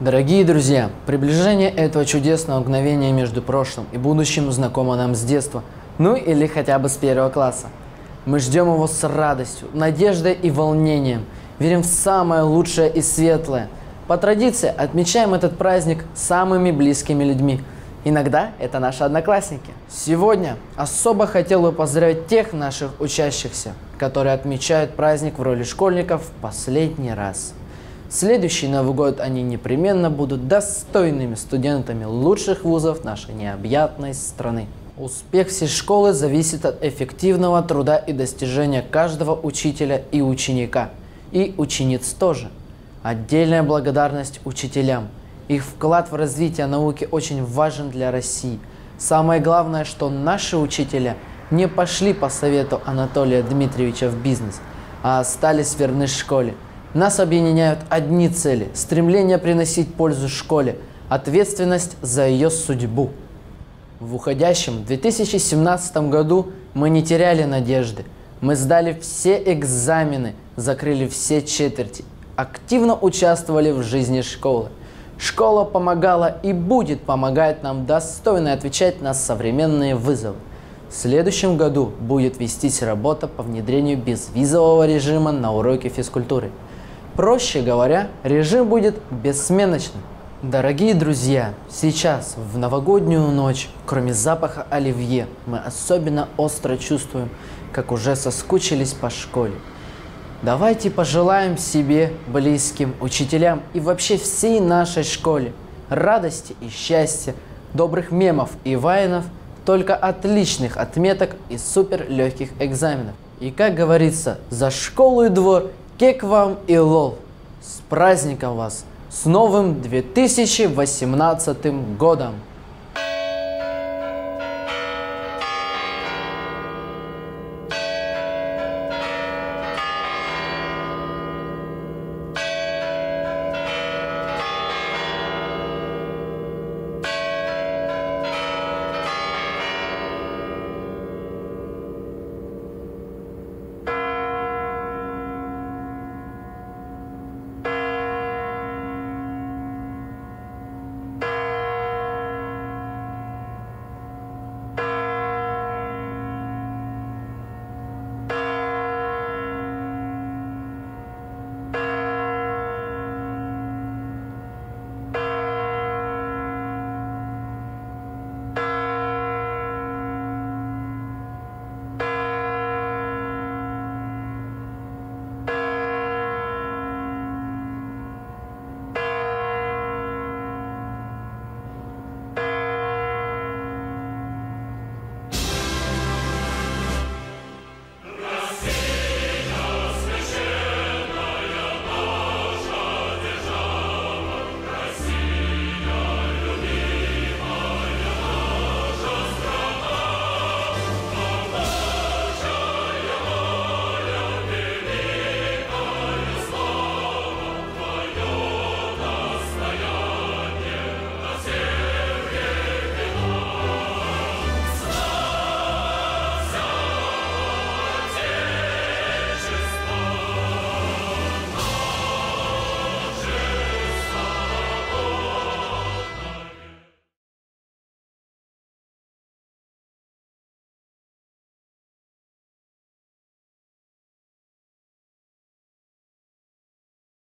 Дорогие друзья, приближение этого чудесного мгновения между прошлым и будущим знакомо нам с детства, ну или хотя бы с первого класса. Мы ждем его с радостью, надеждой и волнением, верим в самое лучшее и светлое. По традиции отмечаем этот праздник самыми близкими людьми. Иногда это наши одноклассники. Сегодня особо хотел бы поздравить тех наших учащихся, которые отмечают праздник в роли школьников в последний раз. Следующий Новый год они непременно будут достойными студентами лучших вузов нашей необъятной страны. Успех всей школы зависит от эффективного труда и достижения каждого учителя и ученика, и учениц тоже. Отдельная благодарность учителям. Их вклад в развитие науки очень важен для России. Самое главное, что наши учителя не пошли по совету Анатолия Дмитриевича в бизнес, а остались верны школе. Нас объединяют одни цели – стремление приносить пользу школе, ответственность за ее судьбу. В уходящем 2017 году мы не теряли надежды. Мы сдали все экзамены, закрыли все четверти, активно участвовали в жизни школы. Школа помогала и будет помогать нам достойно отвечать на современные вызовы. В следующем году будет вестись работа по внедрению безвизового режима на уроки физкультуры. Проще говоря, режим будет бессменочным. Дорогие друзья, сейчас, в новогоднюю ночь, кроме запаха оливье, мы особенно остро чувствуем, как уже соскучились по школе. Давайте пожелаем себе, близким, учителям и вообще всей нашей школе радости и счастья, добрых мемов и вайнов, только отличных отметок и супер легких экзаменов. И как говорится, за школу и двор, кек вам и лол. С праздником вас! С новым 2018 годом!